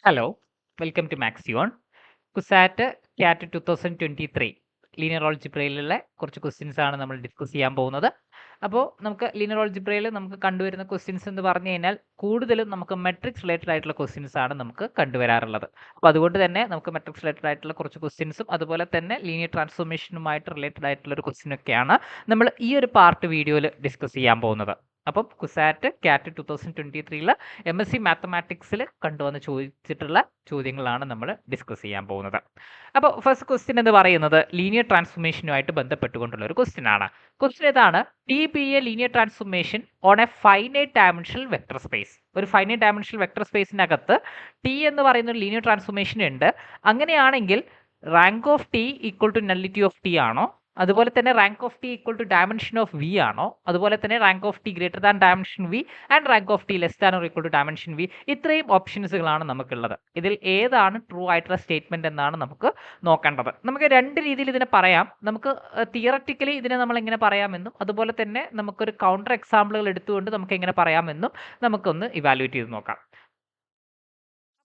Hello, welcome to Maxion. CUSAT CAT 2023 linear ഓൾജിബ്രയിലുള്ള കുറച്ച് questions ആണ് നമ്മൾ ഡിസ്കസ് ചെയ്യാൻ പോകുന്നത്. അപ്പോൾ നമുക്ക് ലീനിയർ ഓൾജിബ്രയിൽ നമുക്ക് കണ്ടുവരുന്ന ക്വസ്റ്റ്യൻസ് എന്ന് പറഞ്ഞു കഴിഞ്ഞാൽ കൂടുതലും നമുക്ക് മെട്രിക്സ് റിലേറ്റഡ് ആയിട്ടുള്ള ക്വസ്റ്റ്യൻസ് ആണ് നമുക്ക് കണ്ടുവരാറുള്ളത്. അപ്പോൾ അതുകൊണ്ട് തന്നെ നമുക്ക് മെട്രിക്സ് റിലേറ്റഡ് ആയിട്ടുള്ള കുറച്ച് ക്വസ്റ്റ്യൻസും അതുപോലെ തന്നെ ലീനിയർ ട്രാൻസ്ഫോർമേഷനുമായിട്ട് റിലേറ്റഡ് ആയിട്ടുള്ള ഒരു ക്വസ്റ്റ്യനൊക്കെയാണ് നമ്മൾ ഈ ഒരു പാർട്ട് വീഡിയോയിൽ ഡിസ്കസ് ചെയ്യാൻ പോകുന്നത്. അപ്പം കുസാറ്റ് ക്യാറ്റ് 2023 MSc മാത്തമാറ്റിക്സിൽ കണ്ടുവന്ന് ചോദിച്ചിട്ടുള്ള ചോദ്യങ്ങളാണ് നമ്മൾ ഡിസ്കസ് ചെയ്യാൻ പോകുന്നത്. അപ്പോൾ ഫസ്റ്റ് ക്വസ്റ്റ്യൻ എന്ന് പറയുന്നത് ലീനിയർ ട്രാൻസ്ഫോർമേഷനുമായിട്ട് ബന്ധപ്പെട്ടുകൊണ്ടുള്ള ഒരു ക്വസ്റ്റ്യൻ ആണ്. ക്വസ്റ്റ്യൻ ഏതാണ്? T B A linear transformation on a finite dimensional vector space. ഒരു ഫൈനൈറ്റ് ഡയമെൻഷണൽ വെക്ടർ സ്പേസിനകത്ത് ടി എന്ന് പറയുന്ന ഒരു ലീനിയർ ട്രാൻസ്ഫോർമേഷൻ ഉണ്ട്. അങ്ങനെയാണെങ്കിൽ rank of T equal to nullity of T ആണോ, അതുപോലെ തന്നെ rank of T equal to dimension of V ആണോ, അതുപോലെ തന്നെ rank of T greater than dimension V and rank of T less than or equal to dimension V. ഇത്രയും ഓപ്ഷൻസുകളാണ് നമുക്കുള്ളത്. ഇതിൽ ഏതാണ് ട്രൂ ആയിട്ടുള്ള സ്റ്റേറ്റ്മെന്റ് എന്നാണ് നമുക്ക് നോക്കേണ്ടത്. നമുക്ക് രണ്ട് രീതിയിൽ ഇതിനെ പറയാം. നമുക്ക് തിയററ്റിക്കലി ഇതിനെ നമ്മൾ എങ്ങനെ പറയാമെന്നും അതുപോലെ തന്നെ നമുക്കൊരു കൗണ്ടർ എക്സാമ്പിളുകൾ എടുത്തുകൊണ്ട് നമുക്ക് എങ്ങനെ പറയാമെന്നും നമുക്കൊന്ന് ഇവാലുവേറ്റ് ചെയ്ത് നോക്കാം.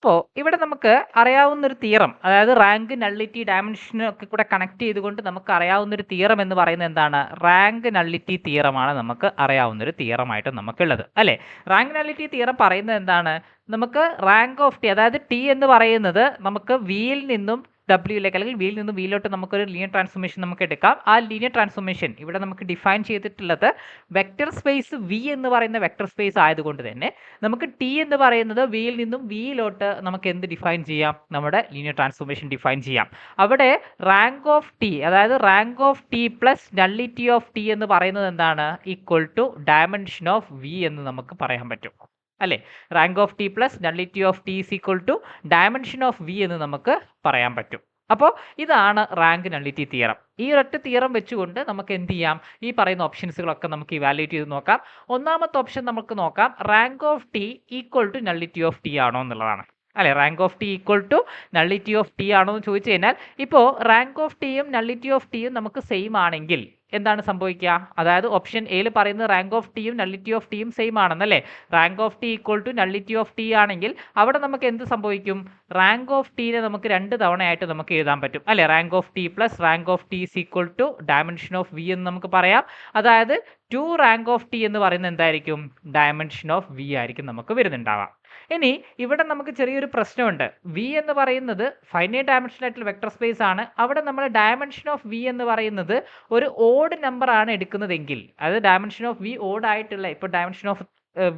അപ്പോൾ ഇവിടെ നമുക്ക് അറിയാവുന്ന ഒരു തിയറം, അതായത് റാങ്ക് നള്ളിറ്റി ഡയമെൻഷനും ഒക്കെ കൂടെ കണക്ട് ചെയ്തുകൊണ്ട് നമുക്ക് അറിയാവുന്ന ഒരു തിയറം എന്ന് പറയുന്നത് എന്താണ്? റാങ്ക് നള്ളിറ്റി തിയറമാണ് നമുക്ക് അറിയാവുന്ന ഒരു തിയറമായിട്ട് നമുക്കുള്ളത്, അല്ലേ? റാങ്ക് നള്ളിറ്റി തിയറം പറയുന്നത് എന്താണ്? നമുക്ക് റാങ്ക് ഓഫ് ടി, അതായത് ടി എന്ന് പറയുന്നത് നമുക്ക് വിയിൽ നിന്നും ഡബ്ല്യൂയിലേക്ക് അല്ലെങ്കിൽ വിയിൽ നിന്നും വിയിലോട്ട് നമുക്കൊരു ലീനിയർ ട്രാൻസ്ഫോർമേഷൻ നമുക്ക് എടുക്കാം. ആ ലീനിയർ ട്രാൻസ്ഫോർമേഷൻ ഇവിടെ നമുക്ക് ഡിഫൈൻ ചെയ്തിട്ടുള്ളത് വെക്റ്റർ സ്പേസ് വി എന്ന് പറയുന്ന വെക്റ്റർ സ്പേസ് ആയതുകൊണ്ട് തന്നെ നമുക്ക് ടി എന്ന് പറയുന്നത് വിയിൽ നിന്നും വിയിലോട്ട് നമുക്ക് എന്ത് ഡിഫൈൻ ചെയ്യാം? നമ്മുടെ ലീനിയർ ട്രാൻസ്ഫോർമേഷൻ ഡിഫൈൻ ചെയ്യാം. അവിടെ റാങ്ക് ഓഫ് ടി, അതായത് rank of T plus nullity of T എന്ന് പറയുന്നത് എന്താണ്? Equal to dimension of V എന്ന് നമുക്ക് പറയാൻ പറ്റും, അല്ലേ? Rank of T plus nullity of T is equal to dimension of V എന്ന് നമുക്ക് പറയാൻ പറ്റും. അപ്പോൾ ഇതാണ് റാങ്ക് നള്ളിറ്റി തിയറം. ഈ ഒരൊറ്റ തിയറം വെച്ചുകൊണ്ട് നമുക്ക് എന്ത് ചെയ്യാം? ഈ പറയുന്ന ഓപ്ഷൻസുകളൊക്കെ നമുക്ക് ഇവാലുവേറ്റ് ചെയ്ത് നോക്കാം. ഒന്നാമത്തെ ഓപ്ഷൻ നമുക്ക് നോക്കാം, rank of T equal to nullity of T ആണോ എന്നുള്ളതാണ്, അല്ലെ? Rank of T equal to nullity of T ആണോ എന്ന് ചോദിച്ചു കഴിഞ്ഞാൽ ഇപ്പോൾ റാങ്ക് ഓഫ് ടിയും നള്ളിറ്റി ഓഫ് ടിയും നമുക്ക് സെയിം ആണെങ്കിൽ എന്താണ് സംഭവിക്കുക? അതായത് ഓപ്ഷൻ എയിൽ പറയുന്നത് റാങ്ക് ഓഫ് ടിയും നള്ളിറ്റി ഓഫ് ടിയും സെയിം ആണെന്നല്ലേ? Rank of T equal to nullity of T ആണെങ്കിൽ അവിടെ നമുക്ക് എന്ത് സംഭവിക്കും? റാങ്ക് ഓഫ് ടീനെ നമുക്ക് രണ്ട് തവണയായിട്ട് നമുക്ക് എഴുതാൻ പറ്റും, അല്ലെ? Rank of T plus rank of T is equal to dimension of V എന്ന് നമുക്ക് പറയാം. അതായത് 2 റാങ്ക് ഓഫ് ടി എന്ന് പറയുന്നത് എന്തായിരിക്കും? ഡയമെൻഷൻ ഓഫ് വി ആയിരിക്കും നമുക്ക് വരുന്നുണ്ടാവാം. ഇനി ഇവിടെ നമുക്ക് ചെറിയൊരു പ്രശ്നമുണ്ട്. വി എന്ന് പറയുന്നത് ഫൈനൈറ്റ് ഡയമെൻഷണൽ ആയിട്ടുള്ള വെക്ടർ സ്പേസ് ആണ്. അവിടെ നമ്മൾ ഡയമെൻഷൻ ഓഫ് വി എന്ന് പറയുന്നത് ഒരു ഓഡ് നമ്പർ ആണ് എടുക്കുന്നതെങ്കിൽ, അതായത് ഡയമെൻഷൻ ഓഫ് വി ഓഡ് ആയിട്ടുള്ള, ഇപ്പോൾ ഡയമെൻഷൻ ഓഫ്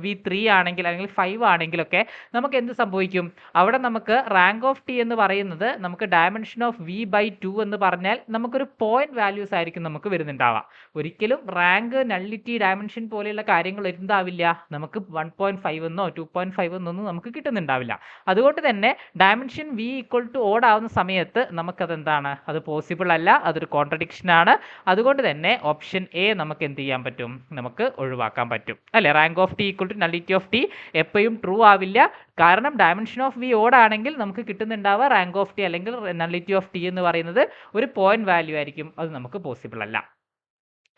വി 3 ആണെങ്കിൽ അല്ലെങ്കിൽ 5 ആണെങ്കിലൊക്കെ നമുക്ക് എന്ത് സംഭവിക്കും? അവിടെ നമുക്ക് റാങ്ക് ഓഫ് ടി എന്ന് പറയുന്നത് നമുക്ക് ഡയമെൻഷൻ ഓഫ് വി ബൈ 2 എന്ന് പറഞ്ഞാൽ നമുക്കൊരു പോയിന്റ് വാല്യൂസ് ആയിരിക്കും നമുക്ക് വരുന്നുണ്ടാവുക. ഒരിക്കലും റാങ്ക് നള്ളിറ്റി ഡയമെൻഷൻ പോലെയുള്ള കാര്യങ്ങൾ എന്താവില്ല, നമുക്ക് 1.5 എന്നോ 2.5 എന്നൊന്നും നമുക്ക് കിട്ടുന്നുണ്ടാവില്ല. അതുകൊണ്ട് തന്നെ dimension V equal to odd ആവുന്ന സമയത്ത് നമുക്കത് എന്താണ്? അത് പോസിബിൾ അല്ല, അതൊരു കോൺട്രഡിക്ഷൻ ആണ്. അതുകൊണ്ട് തന്നെ ഓപ്ഷൻ എ നമുക്ക് എന്ത് ചെയ്യാൻ പറ്റും? നമുക്ക് ഒഴിവാക്കാൻ പറ്റും, അല്ലെ? Rank of T equal to nullity of T എപ്പോഴും ട്രൂ ആവില്ല. കാരണം ഡയമെൻഷൻ ഓഫ് വി ഓഡ് ആണെങ്കിൽ നമുക്ക് കിട്ടുന്നുണ്ടാവുക റാങ്ക് ഓഫ് ടി അല്ലെങ്കിൽ നള്ളിറ്റി ഓഫ് ടി എന്ന് പറയുന്നത് ഒരു പോയിന്റ് വാല്യൂ ആയിരിക്കും. അത് നമുക്ക് പോസിബിൾ അല്ല.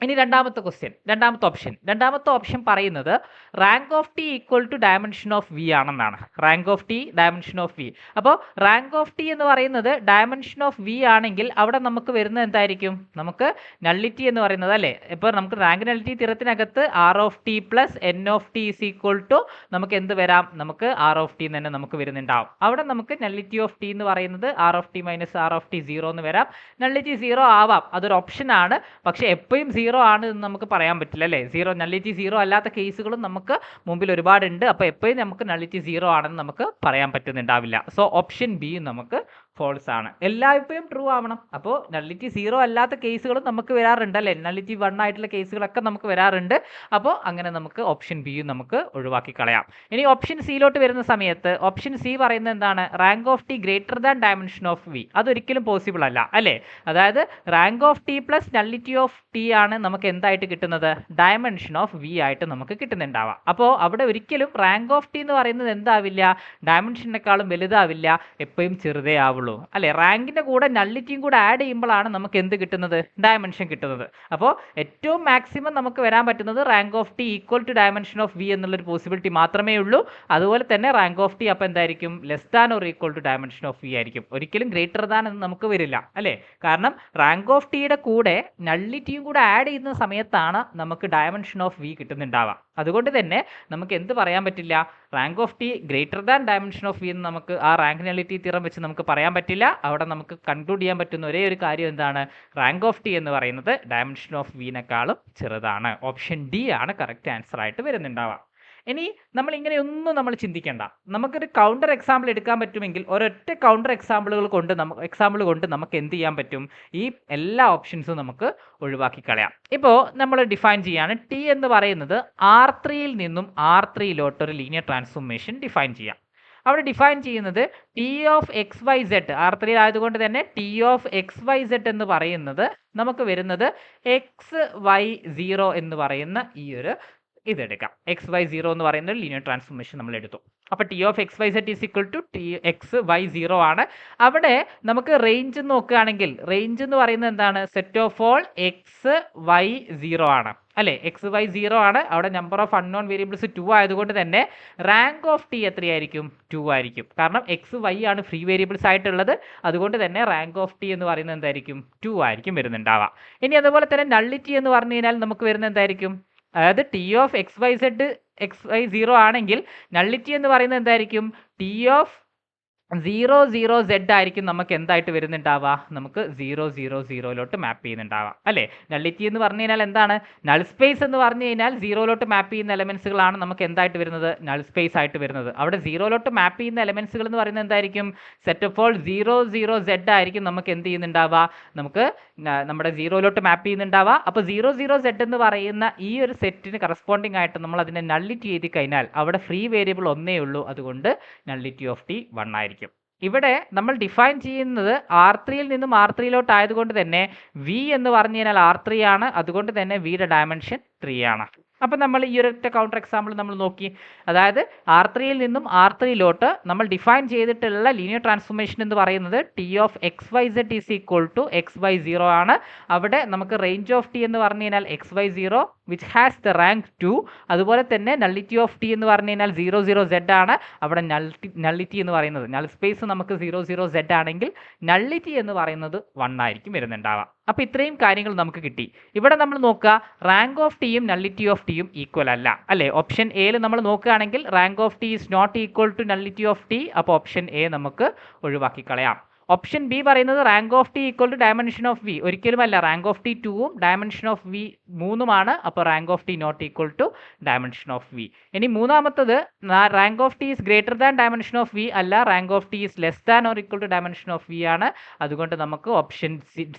ഇനി രണ്ടാമത്തെ ക്വസ്റ്റ്യൻ, രണ്ടാമത്തെ ഓപ്ഷൻ പറയുന്നത് rank of T equal to dimension of V ആണെന്നാണ്. Rank of T dimension of V. അപ്പോൾ റാങ്ക് ഓഫ് ടി എന്ന് പറയുന്നത് ഡയമെൻഷൻ ഓഫ് വി ആണെങ്കിൽ അവിടെ നമുക്ക് വരുന്നത് എന്തായിരിക്കും? നമുക്ക് നള്ളിറ്റി എന്ന് പറയുന്നത്, അല്ലേ? ഇപ്പോൾ നമുക്ക് റാങ്ക് നള്ളിറ്റി തിയറത്തിനകത്ത് R of T plus N of T is equal to നമുക്ക് എന്ത് വരാം? നമുക്ക് ആർ ഓഫ് ടി തന്നെ നമുക്ക് വരുന്നുണ്ടാവും. അവിടെ നമുക്ക് നള്ളിറ്റി ഓഫ് ടി എന്ന് പറയുന്നത് R of T minus R of T 0 എന്ന് വരാം. നള്ളിറ്റി 0 ആവാം, അതൊരു ഓപ്ഷൻ ആണ്. പക്ഷേ എപ്പോഴും 0 ആണ് എന്ന് നമുക്ക് പറയാൻ പറ്റില്ല, അല്ലേ? നള്ളിറ്റി 0 അല്ലാത്ത കേസുകളും നമുക്ക് മുമ്പിൽ ഒരുപാടുണ്ട്. അപ്പോൾ എപ്പോഴും നമുക്ക് നള്ളിറ്റി 0 ആണെന്ന് നമുക്ക് പറയാൻ പറ്റുന്നുണ്ടാവില്ല. സോ ഓപ്ഷൻ ബി നമുക്ക് ഫോൾസ് ആണ്. എല്ലായ്പ്പോഴും ട്രൂ ആവണം. അപ്പോൾ നള്ളിറ്റി 0 അല്ലാത്ത കേസുകളും നമുക്ക് വരാറുണ്ട്, അല്ലേ? നള്ളിറ്റി 1 ആയിട്ടുള്ള കേസുകളൊക്കെ നമുക്ക് വരാറുണ്ട്. അപ്പോൾ അങ്ങനെ നമുക്ക് ഓപ്ഷൻ ബി നമുക്ക് ഒഴിവാക്കി കളയാം. ഇനി ഓപ്ഷൻ സിയിലോട്ട് വരുന്ന സമയത്ത് ഓപ്ഷൻ സി പറയുന്നത് എന്താണ്? Rank of T greater than dimension of V. അതൊരിക്കലും പോസിബിൾ അല്ല, അല്ലേ? അതായത് rank of T plus nullity of T ആണ് നമുക്ക് എന്തായിട്ട് കിട്ടുന്നത്? ഡയമെൻഷൻ ഓഫ് വി ആയിട്ട് നമുക്ക് കിട്ടുന്നുണ്ടാവാം. അപ്പോൾ അവിടെ ഒരിക്കലും റാങ്ക് ഓഫ് ടി എന്ന് പറയുന്നത് എന്താവില്ല? ഡയമെൻഷനേക്കാളും വലുതാവില്ല, എപ്പോഴും ചെറുതേ ആവുള്ളൂ. ഉള്ളൂ അല്ലേ? റാങ്കിൻ്റെ കൂടെ നള്ളിറ്റിയും കൂടെ ആഡ് ചെയ്യുമ്പോഴാണ് നമുക്ക് എന്ത് കിട്ടുന്നത്? ഡയമെൻഷൻ കിട്ടുന്നത്. അപ്പോൾ ഏറ്റവും മാക്സിമം നമുക്ക് വരാൻ പറ്റുന്നത് rank of T equal to dimension of V എന്നുള്ളൊരു പോസിബിലിറ്റി മാത്രമേ ഉള്ളൂ. അതുപോലെ തന്നെ റാങ്ക് ഓഫ് ടി അപ്പോൾ എന്തായിരിക്കും? Less than or equal to dimension of V ആയിരിക്കും. ഒരിക്കലും ഗ്രേറ്റർ ദാൻ എന്ന് നമുക്ക് വരില്ല അല്ലേ? കാരണം റാങ്ക് ഓഫ് ടിയുടെ കൂടെ നള്ളിറ്റിയും കൂടെ ആഡ് ചെയ്യുന്ന സമയത്താണ് നമുക്ക് ഡയമെൻഷൻ ഓഫ് വി കിട്ടുന്നുണ്ടാവുക. അതുകൊണ്ട് തന്നെ നമുക്ക് എന്ത് പറയാൻ പറ്റില്ല? Rank of T greater than dimension of V എന്ന് നമുക്ക് ആ റാങ്ക് നള്ളിറ്റി തിയറം വെച്ച് നമുക്ക് പറയാൻ പറ്റില്ല. അവിടെ നമുക്ക് കൺക്ലൂഡ് ചെയ്യാൻ പറ്റുന്ന ഒരേ ഒരു കാര്യം എന്താണ്? റാങ്ക് ഓഫ് ടി എന്ന് പറയുന്നത് ഡയമെൻഷൻ ഓഫ് വിനേക്കാളും ചെറുതാണ്. ഓപ്ഷൻ ഡി ആണ് കറക്റ്റ് ആൻസർ ആയിട്ട് വരുന്നുണ്ടാവുക. ഇനി നമ്മൾ ഇങ്ങനെയൊന്നും നമ്മൾ ചിന്തിക്കേണ്ട. നമുക്കൊരു കൗണ്ടർ എക്സാമ്പിൾ എടുക്കാൻ പറ്റുമെങ്കിൽ ഒരൊറ്റ കൗണ്ടർ എക്സാമ്പിൾ കൊണ്ട് നമുക്ക് എന്ത് ചെയ്യാൻ പറ്റും? ഈ എല്ലാ ഓപ്ഷൻസും നമുക്ക് ഒഴിവാക്കി കളയാം. ഇപ്പോൾ നമ്മൾ ഡിഫൈൻ ചെയ്യാണ് ടി എന്ന് പറയുന്നത് R3യിൽ നിന്നും R3ലോട്ട് ഒരു ലീനിയർ ട്രാൻസ്ഫോർമേഷൻ ഡിഫൈൻ ചെയ്യാം. അവിടെ ഡിഫൈൻ ചെയ്യുന്നത് T of X Y Z R3 ആയതുകൊണ്ട് തന്നെ T of X Y Z എന്ന് പറയുന്നത് നമുക്ക് വരുന്നത് XY0 എന്ന് പറയുന്ന ഈ ഒരു ഇതെടുക്കാം. XY0 എന്ന് പറയുന്ന ലീനിയർ ട്രാൻസ്ഫോർമേഷൻ നമ്മൾ എടുത്തു. അപ്പോൾ T of X Y Z is equal to XY0 ആണ്. അവിടെ നമുക്ക് റേഞ്ച് നോക്കുകയാണെങ്കിൽ റേഞ്ച് എന്ന് പറയുന്നത് എന്താണ്? സെറ്റ് ഓഫ് ഓൾ XY0 ആണ് അല്ലേ? XY0 ആണ്. അവിടെ നമ്പർ ഓഫ് അൺനോൺ വേരിയബിൾസ് 2 ആയതുകൊണ്ട് തന്നെ റാങ്ക് ഓഫ് ടി എത്രയായിരിക്കും? 2 ആയിരിക്കും. കാരണം XY ആണ് ഫ്രീ വേരിയബിൾസ് ആയിട്ടുള്ളത്. അതുകൊണ്ട് തന്നെ റാങ്ക് ഓഫ് ടി എന്ന് പറയുന്നത് എന്തായിരിക്കും? 2 ആയിരിക്കും വരുന്നുണ്ടാവുക. ഇനി അതുപോലെ തന്നെ നള്ളിറ്റി എന്ന് പറഞ്ഞു കഴിഞ്ഞാൽ നമുക്ക് വരുന്നത് എന്തായിരിക്കും? അതായത് ടി ഓഫ് XY0 ആണെങ്കിൽ നള്ളിറ്റി എന്ന് പറയുന്നത് എന്തായിരിക്കും? ടി ഓഫ് 00Z ആയിരിക്കും നമുക്ക് എന്തായിട്ട് വരുന്നുണ്ടാവുക? നമുക്ക് 000ലോട്ട് മാപ്പ് ചെയ്യുന്നുണ്ടാവുക അല്ലേ? നള്ളിറ്റി എന്ന് പറഞ്ഞു കഴിഞ്ഞാൽ എന്താണ്? നൾ സ്പേസ് എന്ന് പറഞ്ഞു കഴിഞ്ഞാൽ 0ലോട്ട് മാപ്പ് ചെയ്യുന്ന എലമെന്റ്സുകളാണ് നമുക്ക് എന്തായിട്ട് വരുന്നത്? നൾ സ്പേസ് ആയിട്ട് വരുന്നത്. അവിടെ 0ലോട്ട് മാപ്പ് ചെയ്യുന്ന എലമെന്റ്സുകൾ എന്ന് പറയുന്നത് എന്തായിരിക്കും? സെറ്റ് ഓഫ് ഓൾ 00Z ആയിരിക്കും നമുക്ക് എന്ത് ചെയ്യുന്നുണ്ടാവുക? നമുക്ക് നമ്മുടെ 0ലോട്ട് മാപ്പ് ചെയ്യുന്നുണ്ടാവുക. അപ്പോൾ 00Z എന്ന് പറയുന്ന ഈ ഒരു സെറ്റിന് കറസ്പോണ്ടിങ് ആയിട്ട് നമ്മൾ അതിനെ നള്ളിറ്റി എഴുതി കഴിഞ്ഞാൽ അവിടെ ഫ്രീ വേരിയബിൾ ഒന്നേ ഉള്ളൂ. അതുകൊണ്ട് നള്ളിറ്റി ഓഫ് ടി 1 ആയിരിക്കും. ഇവിടെ നമ്മൾ ഡിഫൈൻ ചെയ്യുന്നത് R3യിൽ നിന്നും R3ലോട്ട് ആയതുകൊണ്ട് തന്നെ വി എന്ന് പറഞ്ഞു കഴിഞ്ഞാൽ R3 ആണ്. അതുകൊണ്ട് തന്നെ വിയുടെ ഡയമെൻഷൻ 3 ആണ്. അപ്പം നമ്മൾ ഈ ഒരൊറ്റ കൗണ്ടർ എക്സാമ്പിൾ നമ്മൾ നോക്കി. അതായത് R3യിൽ നിന്നും R3ലോട്ട് നമ്മൾ ഡിഫൈൻ ചെയ്തിട്ടുള്ള ലീനിയർ ട്രാൻസ്ഫോർമേഷൻ എന്ന് പറയുന്നത് T of XYZ is equal to XY0 ആണ്. അവിടെ നമുക്ക് റേഞ്ച് ഓഫ് ടി എന്ന് പറഞ്ഞു കഴിഞ്ഞാൽ XY0 which has the rank 2. അതുപോലെ തന്നെ നള്ളിറ്റി ഓഫ് ടി എന്ന് പറഞ്ഞു കഴിഞ്ഞാൽ 00Z ആണ്. അവിടെ നള്ളിറ്റി എന്ന് പറയുന്നത് നൾ സ്പേസ് നമുക്ക് 00Z ആണെങ്കിൽ നള്ളിറ്റി എന്ന് പറയുന്നത് 1 ആയിരിക്കും വരുന്നുണ്ടാവുക. അപ്പോൾ ഇത്രയും കാര്യങ്ങൾ നമുക്ക് കിട്ടി. ഇവിടെ നമ്മൾ നോക്കുക റാങ്ക് ഓഫ് ടിയും നള്ളിറ്റി ഓഫ് ടിയും ഈക്വൽ അല്ല അല്ലേ? ഓപ്ഷൻ എയിൽ നമ്മൾ നോക്കുകയാണെങ്കിൽ rank of T is not equal to nullity of T. അപ്പോൾ ഓപ്ഷൻ എ നമുക്ക് ഒഴിവാക്കി കളയാം. ഓപ്ഷൻ ബി പറയുന്നത് rank of T equal to dimension of V. ഒരിക്കലുമല്ല. റാങ്ക് ഓഫ് ടി 2ഉം ഡയമെൻഷൻ ഓഫ് വി 3ഉമാണ്. അപ്പോൾ rank of T not equal to dimension of V. ഇനി മൂന്നാമത്തത് rank of T is greater than dimension of V അല്ല. Rank of T is less than or equal to dimension of V ആണ്. അതുകൊണ്ട് നമുക്ക് option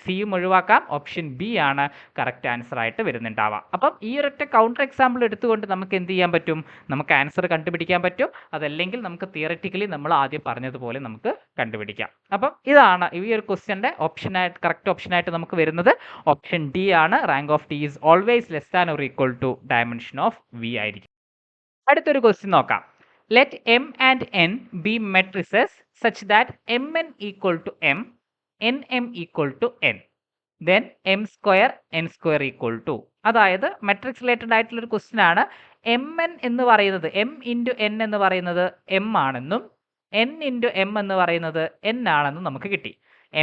സിയും ഒഴിവാക്കാം. Option B ആണ് correct answer ആയിട്ട് വരുന്നുണ്ടാവുക. അപ്പം ഈ ഒരൊറ്റ കൗണ്ടർ എക്സാമ്പിൾ എടുത്തുകൊണ്ട് നമുക്ക് എന്ത് ചെയ്യാൻ പറ്റും? നമുക്ക് ആൻസർ കണ്ടുപിടിക്കാൻ പറ്റും. അതല്ലെങ്കിൽ നമുക്ക് തിയററ്റിക്കലി നമ്മൾ ആദ്യം പറഞ്ഞതുപോലെ നമുക്ക് കണ്ടുപിടിക്കാം. അപ്പം ഇതാണ് ഈ ഒരു ക്വസ്റ്റ്യൻ്റെ ഓപ്ഷനായിട്ട് കറക്റ്റ് ഓപ്ഷനായിട്ട് നമുക്ക് വരുന്നത് ഓപ്ഷൻ ഡി ആണ്. Rank of T is always less than or equal to dimension of V ആയിരിക്കും. അടുത്തൊരു ക്വസ്റ്റ്യൻ നോക്കാം. Let M and N be matrices such that mn equal to m, nm equal to n, then m square n square equal to. അതായത് matrix related ആയിട്ടുള്ളൊരു question ആണ്. mn എന്ന് പറയുന്നത് m into n എന്ന് പറയുന്നത് m ആണെന്നും n into m എന്ന് പറയുന്നത് n ആണെന്നും നമുക്ക് കിട്ടി.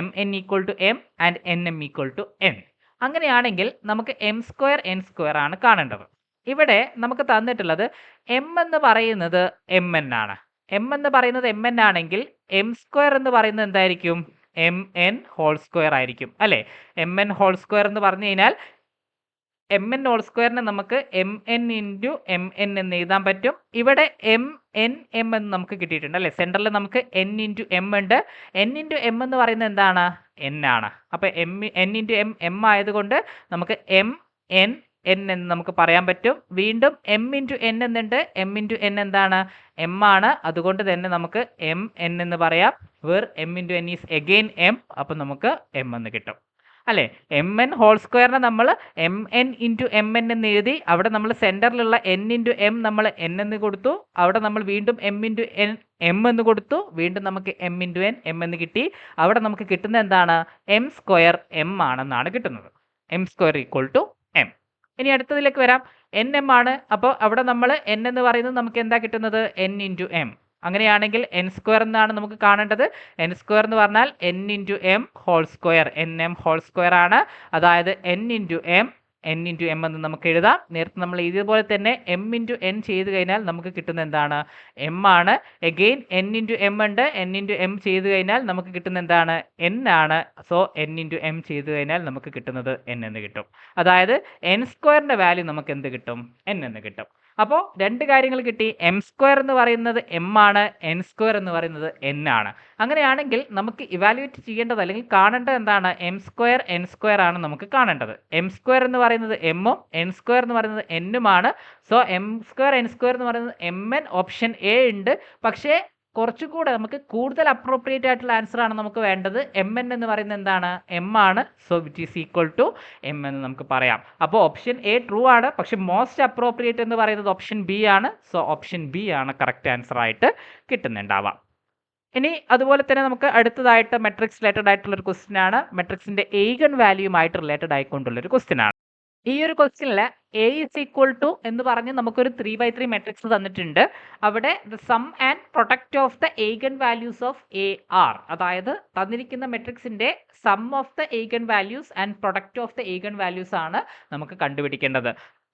mn equal to m and nm equal to n. അങ്ങനെയാണെങ്കിൽ നമുക്ക് m സ്ക്വയർ n സ്ക്വയർ ആണ് കാണേണ്ടത്. ഇവിടെ നമുക്ക് തന്നിട്ടുള്ളത് m എന്ന് പറയുന്നത് mn ആണ്. m എന്ന് പറയുന്നത് mn ആണെങ്കിൽ m സ്ക്വയർ എന്ന് പറയുന്നത് എന്തായിരിക്കും? mn ഹോൾ സ്ക്വയർ ആയിരിക്കും അല്ലേ? mn ഹോൾ സ്ക്വയർ എന്ന് പറഞ്ഞു കഴിഞ്ഞാൽ mn ഹോൾ സ്ക്വയറിനെ നമുക്ക് mn ഇൻറ്റു mn എന്ന് എഴുതാൻ പറ്റും. ഇവിടെ m എന്ന് നമുക്ക് കിട്ടിയിട്ടുണ്ട് അല്ലേ? സെൻറ്ററിൽ നമുക്ക് n ഇൻറ്റു m ഉണ്ട്. n ഇൻറ്റു m എന്ന് പറയുന്നത് എന്താണ്? n ആണ്. അപ്പോൾ n ഇൻറ്റു m ആയതുകൊണ്ട് നമുക്ക് m n എന്ന് നമുക്ക് പറയാൻ പറ്റും. വീണ്ടും m ഇൻറ്റു n എന്നുണ്ട്. m ഇൻറ്റു n എന്താണ്? m ആണ്. അതുകൊണ്ട് തന്നെ നമുക്ക് m n എന്ന് പറയാം. Where m into n is again m. അപ്പോൾ നമുക്ക് m എന്ന് കിട്ടും. അല്ലേ? എം എൻ ഹോൾ സ്ക്വയറിനെ നമ്മൾ M N into M N എന്ന് എഴുതി അവിടെ നമ്മൾ സെൻറ്ററിലുള്ള എൻ ഇൻറ്റു എം നമ്മൾ എൻ എന്ന് കൊടുത്തു, അവിടെ നമ്മൾ വീണ്ടും എം ഇൻറ്റു എൻ എം എന്ന് കൊടുത്തു, വീണ്ടും നമുക്ക് എം ഇൻറ്റു എൻ എം എന്ന് കിട്ടി. അവിടെ നമുക്ക് കിട്ടുന്നത് എന്താണ്? എം സ്ക്വയർ എം ആണെന്നാണ് കിട്ടുന്നത്. M square equal to M. ഇനി അടുത്തതിലേക്ക് വരാം. എൻ എം ആണ്. അപ്പോൾ അവിടെ നമ്മൾ എൻ എന്ന് പറയുന്നത് നമുക്ക് എന്താ കിട്ടുന്നത്? N into M. അങ്ങനെയാണെങ്കിൽ എൻ സ്ക്വയർ എന്നാണ് നമുക്ക് കാണേണ്ടത്. എൻ സ്ക്വയർ എന്ന് പറഞ്ഞാൽ N into M whole square, N M whole square ആണ്. അതായത് എൻ ഇൻറ്റു എം എന്ന് നമുക്ക് എഴുതാം. നേരത്തെ നമ്മൾ ഇതുപോലെ തന്നെ എം ഇൻറ്റു എൻ ചെയ്ത് കഴിഞ്ഞാൽ നമുക്ക് കിട്ടുന്ന എന്താണ്? എം ആണ്. എഗെയിൻ എൻ ഇൻറ്റു എം ഉണ്ട്, എൻ ഇൻറ്റു എം ചെയ്ത് കഴിഞ്ഞാൽ നമുക്ക് കിട്ടുന്ന എന്താണ്? എൻ ആണ്. സോ എൻ ഇൻറ്റു എം ചെയ്ത് കഴിഞ്ഞാൽ നമുക്ക് കിട്ടുന്നത് എൻ എന്ന് കിട്ടും. അതായത് എൻ സ്ക്വയറിൻ്റെ വാല്യൂ നമുക്ക് എന്ത് കിട്ടും? എൻ എന്ന് കിട്ടും. അപ്പോൾ രണ്ട് കാര്യങ്ങൾ കിട്ടി. എം സ്ക്വയർ എന്ന് പറയുന്നത് എം ആണ്, എൻ സ്ക്വയർ എന്ന് പറയുന്നത് എൻ ആണ്. അങ്ങനെയാണെങ്കിൽ നമുക്ക് ഇവാലുവേറ്റ് ചെയ്യേണ്ടത് അല്ലെങ്കിൽ കാണേണ്ടത് എന്താണ്? എം സ്ക്വയർ എൻ സ്ക്വയർ ആണ് നമുക്ക് കാണേണ്ടത്. എം സ്ക്വയർ എന്ന് പറയുന്നത് എമ്മും എൻ സ്ക്വയർ എന്ന് പറയുന്നത് എന്നുമാണ്. So M square N square എന്ന് പറയുന്നത് എം എൻ ഓപ്ഷൻ എ ഉണ്ട്. പക്ഷേ കുറച്ചുകൂടെ നമുക്ക് കൂടുതൽ അപ്രോപ്രിയേറ്റ് ആയിട്ടുള്ള ആൻസർ ആണ് നമുക്ക് വേണ്ടത്. എം എൻ എന്ന് പറയുന്നത് എന്താണ്? എം ആണ്. So which is equal to M എന്ന് നമുക്ക് പറയാം. അപ്പോൾ ഓപ്ഷൻ എ ട്രൂ ആണ്, പക്ഷെ മോസ്റ്റ് അപ്രോപ്രിയേറ്റ് എന്ന് പറയുന്നത് ഓപ്ഷൻ ബി ആണ്. സോ ഓപ്ഷൻ ബി ആണ് കറക്റ്റ് ആൻസർ ആയിട്ട് കിട്ടുന്നുണ്ടാവാം. ഇനി അതുപോലെ തന്നെ നമുക്ക് അടുത്തതായിട്ട് മെട്രിക്സ് റിലേറ്റഡ് ആയിട്ടുള്ള ഒരു ക്വസ്റ്റ്യൻ ആണ്. മെട്രിക്സിന്റെ ഏഗൻ വാല്യൂമായിട്ട് റിലേറ്റഡ് ആയിക്കൊണ്ടുള്ള ഒരു ക്വസ്റ്റ്യൻ ആണ്. ഈ ഒരു ക്വസ്റ്റ്യനിൽ എ ഇസ് ഈക്വൽ ടു എന്ന് പറഞ്ഞ് നമുക്കൊരു 3/3 മെട്രിക്സ് തന്നിട്ടുണ്ട്. അവിടെ the sum and product of the eigen values of A are, അതായത് തന്നിരിക്കുന്ന മെട്രിക്സിന്റെ sum of the eigen values and product of the eigen values ആണ് നമുക്ക് കണ്ടുപിടിക്കേണ്ടത്.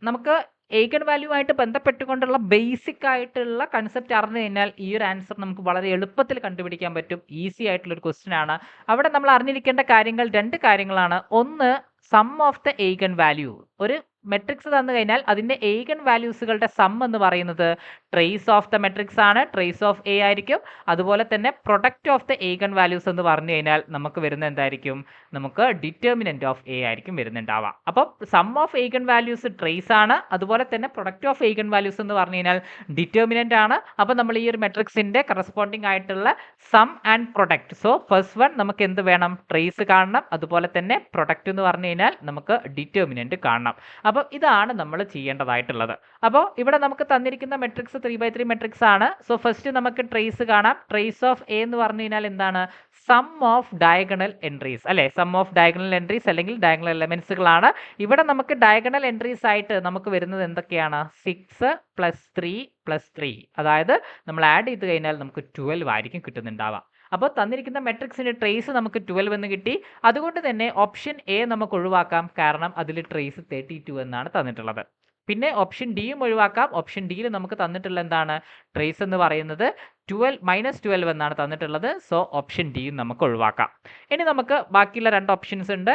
നമുക്ക് ഏഗൻ വാല്യൂ ആയിട്ട് ബന്ധപ്പെട്ടുകൊണ്ടുള്ള ബേസിക് ആയിട്ടുള്ള കൺസെപ്റ്റ് അറിഞ്ഞു കഴിഞ്ഞാൽ ഈ ഒരു ആൻസർ നമുക്ക് വളരെ എളുപ്പത്തിൽ കണ്ടുപിടിക്കാൻ പറ്റും. ഈസി ആയിട്ടുള്ള ഒരു ക്വസ്റ്റ്യൻ ആണ്. അവിടെ നമ്മൾ അറിഞ്ഞിരിക്കേണ്ട കാര്യങ്ങൾ രണ്ട് കാര്യങ്ങളാണ്. ഒന്ന്, sum of the eigen value. ഒരു മെട്രിക്സ് തന്നു കഴിഞ്ഞാൽ അതിൻ്റെ ഏഗൻ വാല്യൂസുകളുടെ സം എന്ന് പറയുന്നത് ട്രേസ് ഓഫ് ദ മെട്രിക്സ് ആണ്, ട്രേസ് ഓഫ് എ ആയിരിക്കും. അതുപോലെ തന്നെ product of the eigen values എന്ന് പറഞ്ഞു കഴിഞ്ഞാൽ നമുക്ക് വരുന്ന എന്തായിരിക്കും? നമുക്ക് ഡിറ്റർമിനന്റ് ഓഫ് എ ആയിരിക്കും വരുന്നുണ്ടാവുക. അപ്പോൾ sum of eigen values trace ആണ്, അതുപോലെ തന്നെ പ്രൊഡക്റ്റ് ഓഫ് ഏഗൻ വാല്യൂസ് എന്ന് പറഞ്ഞു കഴിഞ്ഞാൽ ഡിറ്റർമിനന്റ് ആണ്. അപ്പോൾ നമ്മൾ ഈ ഒരു മെട്രിക്സിന്റെ കറസ്പോണ്ടിങ് ആയിട്ടുള്ള sum and product. So first one നമുക്ക് എന്ത് വേണം? ട്രേസ് കാണണം. അതുപോലെ തന്നെ പ്രൊഡക്റ്റ് എന്ന് പറഞ്ഞു കഴിഞ്ഞാൽ നമുക്ക് ഡിറ്റർമിനന്റ് കാണണം. അപ്പോൾ ഇതാണ് നമ്മൾ ചെയ്യേണ്ടതായിട്ടുള്ളത്. അപ്പോൾ ഇവിടെ നമുക്ക് തന്നിരിക്കുന്ന മെട്രിക്സ് 3/3 മെട്രിക്സ് ആണ്. സോ ഫസ്റ്റ് നമുക്ക് ട്രേസ് കാണാം. ട്രേസ് ഓഫ് എ എന്ന് പറഞ്ഞു കഴിഞ്ഞാൽ എന്താണ്? സം ഓഫ് ഡയഗണൽ എൻട്രീസ്, അല്ലെ? സം ഓഫ് ഡയഗണൽ എൻട്രീസ് അല്ലെങ്കിൽ ഡയഗണൽ എലമെന്റ്സുകളാണ്. ഇവിടെ നമുക്ക് ഡയഗണൽ എൻട്രീസ് ആയിട്ട് നമുക്ക് വരുന്നത് എന്തൊക്കെയാണ്? 6 + 3 + 3. അതായത് നമ്മൾ ആഡ് ചെയ്ത് കഴിഞ്ഞാൽ നമുക്ക് 12 ആയിരിക്കും കിട്ടുന്നുണ്ടാവുക. അപ്പോൾ തന്നിരിക്കുന്ന മെട്രിക്സിന്റെ ട്രേസ് നമുക്ക് 12 എന്ന് കിട്ടി. അതുകൊണ്ട് തന്നെ ഓപ്ഷൻ എ നമുക്ക് ഒഴിവാക്കാം, കാരണം അതിൽ ട്രേസ് 32 എന്നാണ് തന്നിട്ടുള്ളത്. പിന്നെ ഓപ്ഷൻ ഡിയും ഒഴിവാക്കാം. ഓപ്ഷൻ ഡിയിൽ നമുക്ക് തന്നിട്ടുള്ള എന്താണ്? ട്രേസ് എന്ന് പറയുന്നത് -12 എന്നാണ് തന്നിട്ടുള്ളത്. സോ ഓപ്ഷൻ ഡിയും നമുക്ക് ഒഴിവാക്കാം. ഇനി നമുക്ക് ബാക്കിയുള്ള രണ്ട് ഓപ്ഷൻസ് ഉണ്ട്.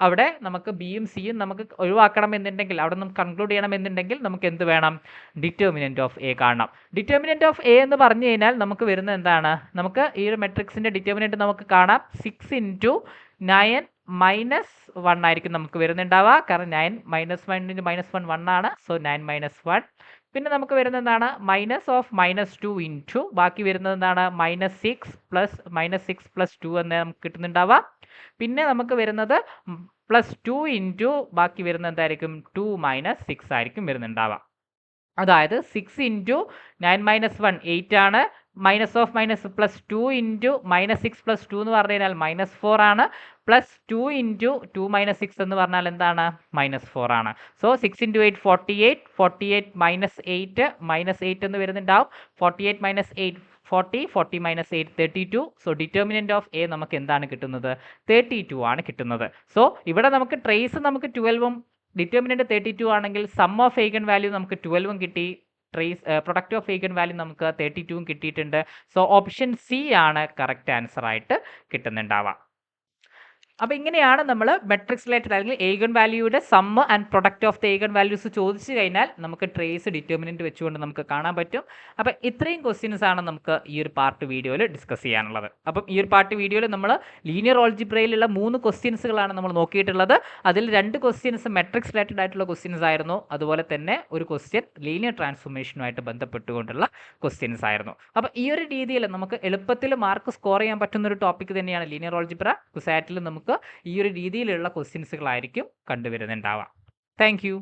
അവിടെ നമുക്ക് ബിയും സിയും നമുക്ക് ഒഴിവാക്കണം എന്നുണ്ടെങ്കിൽ, അവിടെ നമുക്ക് കൺക്ലൂഡ് ചെയ്യണം എന്നുണ്ടെങ്കിൽ നമുക്ക് എന്ത് വേണം? ഡിറ്റർമിനന്റ് ഓഫ് എ കാണണം. ഡിറ്റർമിനന്റ് ഓഫ് എ എന്ന് പറഞ്ഞു കഴിഞ്ഞാൽ നമുക്ക് വരുന്നത് എന്താണ്? നമുക്ക് ഈ ഒരു മെട്രിക്സിന്റെ ഡിറ്റർമിനന്റ് നമുക്ക് കാണാം. 6 × 9 - 1 ആയിരിക്കും നമുക്ക് വരുന്നുണ്ടാവുക. കാരണം 9 - 1 × -1 1 ആണ്. സോ 9 - 1. പിന്നെ നമുക്ക് വരുന്നത് എന്താണ്? -2 ഇൻറ്റു ബാക്കി വരുന്നത് എന്താണ്? -6 + 2 എന്ന് നമുക്ക് കിട്ടുന്നുണ്ടാവുക. പിന്നെ നമുക്ക് വരുന്നത് +2 ഇൻറ്റു ബാക്കി വരുന്നത് എന്തായിരിക്കും? 2 - 6 ആയിരിക്കും വരുന്നുണ്ടാവുക. അതായത് 6 × 9 - 1 8 ആണ്. -+2 ഇൻറ്റു -6 + 2 എന്ന് പറഞ്ഞു കഴിഞ്ഞാൽ -4 ആണ്. +2 ഇൻറ്റു 2 - 6 എന്ന് പറഞ്ഞാൽ എന്താണ്? -4 ആണ്. സോ 6 × 8 48, 48 - 8 -8 എന്ന് വരുന്നുണ്ടാവും. 48 - 8 40, 40 - 8 32. സോ ഡിറ്റർമിനന്റ് ഓഫ് എ നമുക്ക് എന്താണ് കിട്ടുന്നത്? 32 ആണ് കിട്ടുന്നത്. സോ ഇവിടെ നമുക്ക് ട്രേസ് നമുക്ക് 12ഉം ഡിറ്റർമിനന്റ് 32 ആണെങ്കിൽ സം ഓഫ് ഏഗൻ വാല്യൂ നമുക്ക് 12ഉം കിട്ടി. Trace product of eigen value നമുക്ക് 32ഉം കിട്ടിയിട്ടുണ്ട്. സോ ഓപ്ഷൻ സി ആണ് കറക്റ്റ് ആൻസർ ആയിട്ട് കിട്ടുന്നുണ്ടാവുക. അപ്പോൾ ഇങ്ങനെയാണ് നമ്മൾ മെട്രിക്സ് റിലേറ്റഡ് അല്ലെങ്കിൽ ഏഗൻ വാല്യൂയുടെ sum and product of the eigen values ചോദിച്ചു കഴിഞ്ഞാൽ നമുക്ക് ട്രേസ് ഡിറ്റർമിനന്റ് വെച്ചുകൊണ്ട് നമുക്ക് കാണാൻ പറ്റും. അപ്പോൾ ഇത്രയും ക്വസ്റ്റ്യൻസ് ആണ് നമുക്ക് ഈ ഒരു പാർട്ട് വീഡിയോയിൽ ഡിസ്കസ് ചെയ്യാനുള്ളത്. അപ്പം ഈ ഒരു പാർട്ട് വീഡിയോയിൽ നമ്മൾ ലീനിയർ ഓൾജിബ്രയിലുള്ള 3 ക്വസ്റ്റ്യൻസുകളാണ് നമ്മൾ നോക്കിയിട്ടുള്ളത്. അതിൽ 2 ക്വസ്റ്റ്യൻസ് മെട്രിക്സ് റിലേറ്റഡ് ആയിട്ടുള്ള ക്വസ്റ്റ്യൻസ് ആയിരുന്നു. അതുപോലെ തന്നെ ഒരു ക്വസ്റ്റ്യൻ ലീനിയർ ട്രാൻസ്ഫോർമേഷനുമായിട്ട് ബന്ധപ്പെട്ടുകൊണ്ടുള്ള ക്വസ്റ്റ്യൻസ് ആയിരുന്നു. അപ്പോൾ ഈ ഒരു രീതിയിൽ നമുക്ക് എളുപ്പത്തിൽ മാർക്ക് സ്കോർ ചെയ്യാൻ പറ്റുന്ന ഒരു ടോപ്പിക് തന്നെയാണ് ലീനിയർ ഓൾജിബ്ര. കുസാറ്റിൽ നമുക്ക് നമുക്ക് ഈ ഒരു രീതിയിലുള്ള ക്വസ്റ്റ്യൻസുകളായിരിക്കും കണ്ടുവരുന്നുണ്ടാവുക. Thank you.